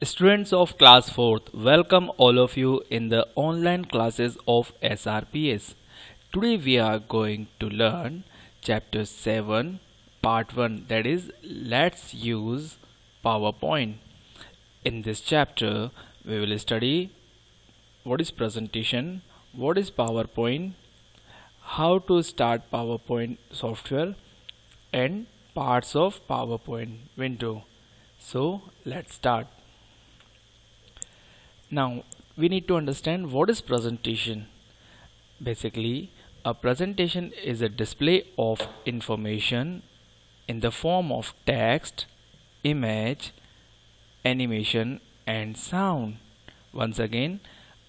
Students of class 4th, welcome all of you in the online classes of SRPS. Today we are going to learn chapter 7 part 1, that is let's use PowerPoint. In this chapter we will study what is presentation, what is PowerPoint, how to start PowerPoint software and parts of PowerPoint window. So let's start. Now we need to understand what is presentation. Basically, a presentation is a display of information in the form of text, image, animation and sound. Once again,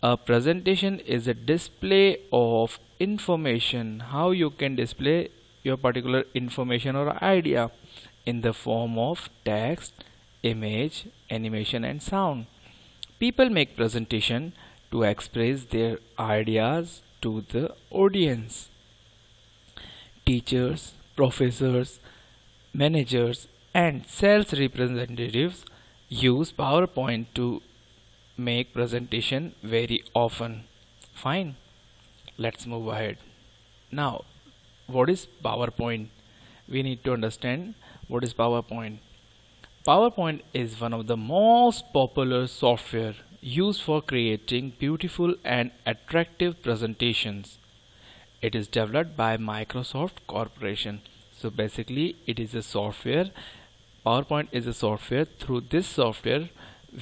a presentation is a display of information, how you can display your particular information or idea in the form of text, image, animation and sound. People make presentation to express their ideas to the audience. Teachers, professors, managers and sales representatives use PowerPoint to make presentation very often. Fine, let's move ahead. Now, what is PowerPoint? We need to understand what is PowerPoint. PowerPoint is one of the most popular software used for creating beautiful and attractive presentations. It is developed by Microsoft Corporation. So basically it is a software. PowerPoint is a software. Through this software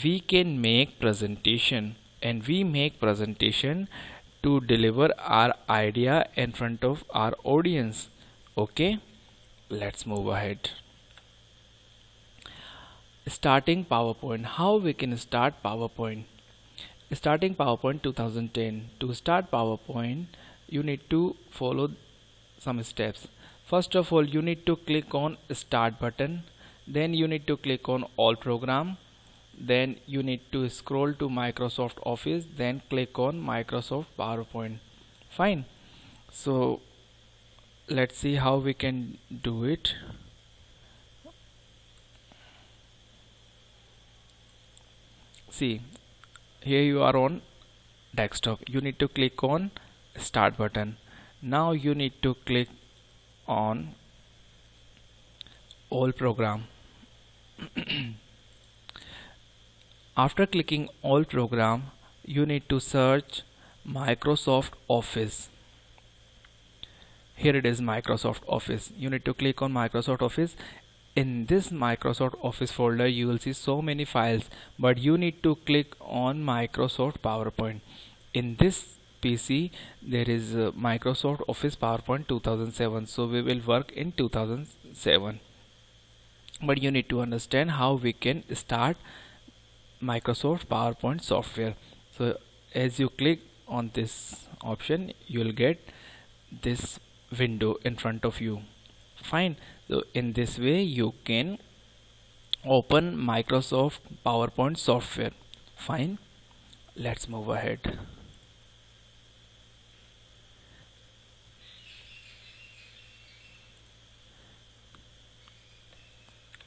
we can make presentation, and we make presentation to deliver our idea in front of our audience. Okay, let's move ahead. Starting PowerPoint. How we can start PowerPoint? Starting PowerPoint 2010. To start PowerPoint you need to follow some steps. First of all, you need to click on start button, then you need to click on all program, then you need to scroll to Microsoft Office, then click on Microsoft PowerPoint. Fine, so let's see how we can do it. See, here you are on desktop. You need to click on start button. Now you need to click on all program. After clicking all program, you need to search Microsoft Office. Here it is, Microsoft Office. You need to click on Microsoft Office. In this Microsoft Office folder you will see so many files, but you need to click on Microsoft PowerPoint. In this PC there is Microsoft Office PowerPoint 2007, so we will work in 2007, but you need to understand how we can start Microsoft PowerPoint software. So as you click on this option you will get this window in front of you. Fine, so in this way you can open Microsoft PowerPoint software. Fine, let's move ahead.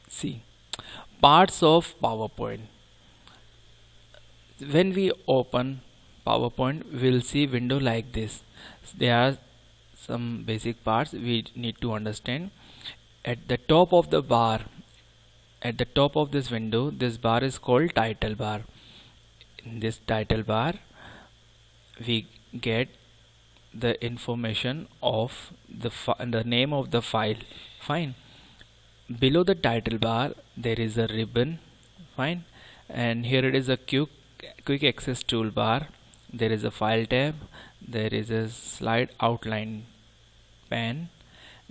See, parts of PowerPoint. When we open PowerPoint we'll see window like this. There are some basic parts we need to understand. At the top of the bar, at the top of this window, this bar is called title bar. In this title bar we get the information of the name of the file. Fine, below the title bar there is a ribbon. Fine, and here it is a quick access toolbar. There is a file tab, there is a slide outline pane.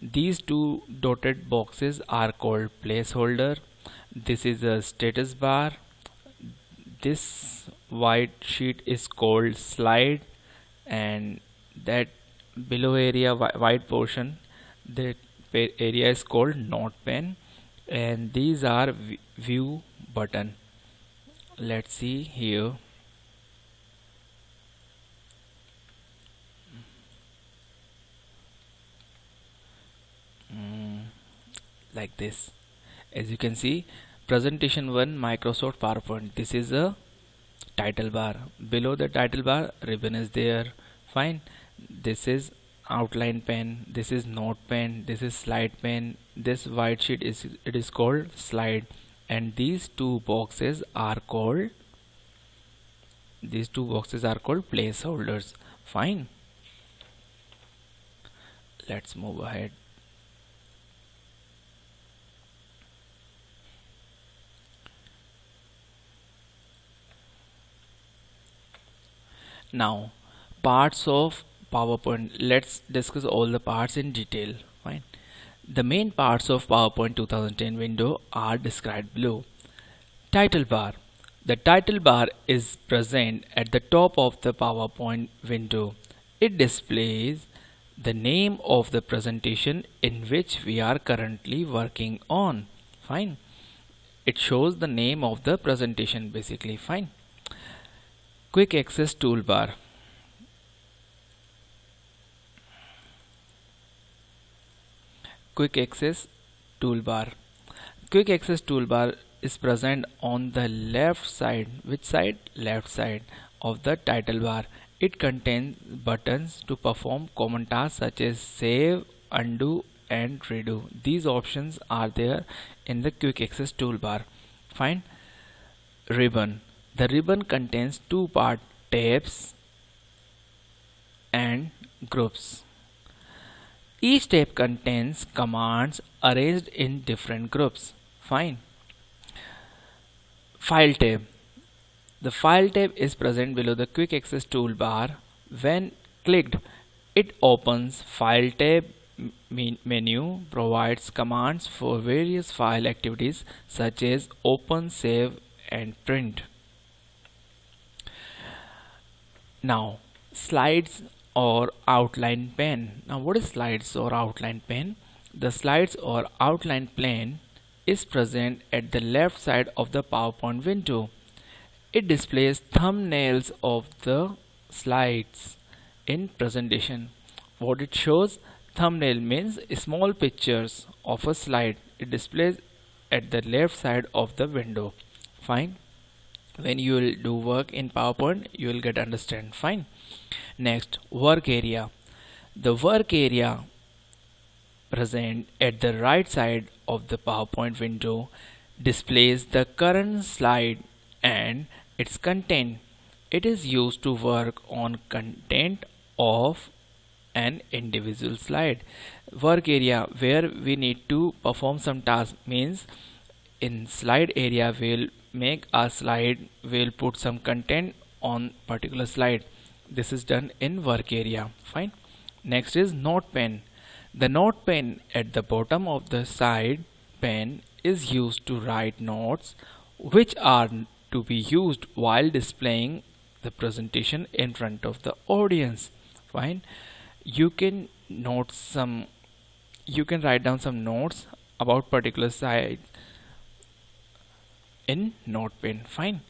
These two dotted boxes are called placeholder. This is a status bar. This white sheet is called slide, and that below area white portion, that area is called note pane, and these are view button. Let's see here. Like this, as you can see, Presentation 1 Microsoft PowerPoint. This is a title bar. Below the title bar, ribbon is there. Fine. This is outline pen. This is note pen. This is slide pen. This white sheet is called slide. And these two boxes are called placeholders. Fine. Let's move ahead. Now, parts of PowerPoint. Let's discuss all the parts in detail. Fine. The main parts of PowerPoint 2010 window are described below. Title bar. The title bar is present at the top of the PowerPoint window. It displays the name of the presentation in which we are currently working on. Fine. It shows the name of the presentation basically. Fine. Quick access toolbar. Quick access toolbar. Quick access toolbar is present on the left side. Which side? Left side of the title bar. It contains buttons to perform common tasks such as save, undo and redo. These options are there in the quick access toolbar. Fine. Ribbon. The ribbon contains two parts, tabs and groups. Each tab contains commands arranged in different groups. Fine. File tab. The File tab is present below the quick access toolbar. When clicked, it opens File tab menu, provides commands for various file activities such as open, save and print. Now, slides or outline pen. Now, what is slides or outline pen? The slides or outline pen is present at the left side of the PowerPoint window. It displays thumbnails of the slides in presentation. What it shows? Thumbnail means small pictures of a slide. It displays at the left side of the window. Fine. When you will do work in PowerPoint, you will get understand. Fine. Next, work area. The work area present at the right side of the PowerPoint window displays the current slide and its content. It is used to work on content of an individual slide. Work area, where we need to perform some task, means in slide area we'll make a slide, we'll put some content on particular slide. This is done in work area. Fine. Next is note pen. The note pen at the bottom of the side pen is used to write notes which are to be used while displaying the presentation in front of the audience. Fine. You can write down some notes about particular side in note pen. Fine.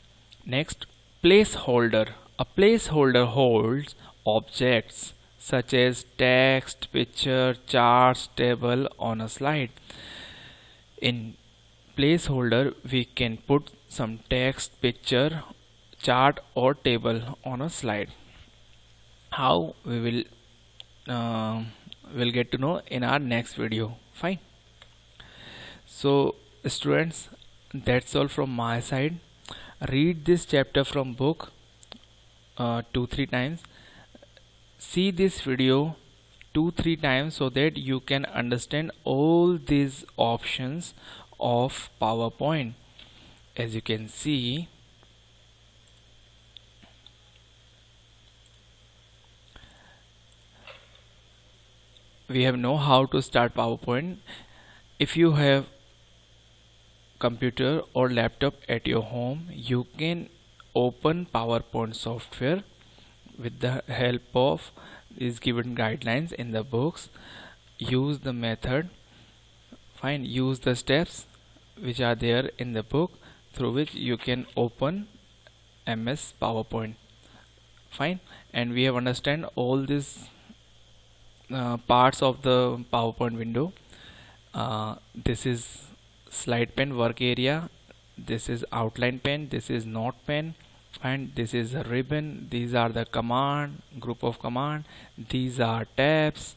Next, placeholder. A placeholder holds objects such as text, picture, charts, table on a slide. In placeholder we can put some text, picture, chart or table on a slide. How we will get to know in our next video. Fine. So students, that's all from my side. Read this chapter from book 2-3 times. See this video 2-3 times so that you can understand all these options of PowerPoint. As you can see, we have know how to start PowerPoint. If you have computer or laptop at your home, you can open PowerPoint software with the help of these given guidelines in the books. Use the method. Fine. Use the steps which are there in the book through which you can open MS PowerPoint. Fine. And we have understand all these parts of the PowerPoint window. This is slide pen, work area, this is outline pen, this is note pen, and this is a ribbon. These are the command, group of command. These are tabs.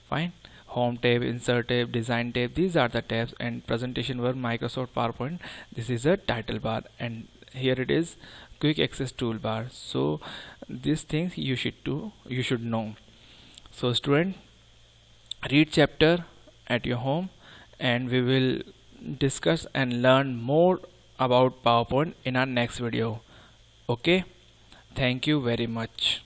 Fine. Home tab, insert tab, design tab, these are the tabs. And presentation word Microsoft PowerPoint, this is a title bar, and here it is quick access toolbar. So these things you should know. So student, read chapter at your home, and we will discuss and learn more about PowerPoint in our next video. Okay, thank you very much.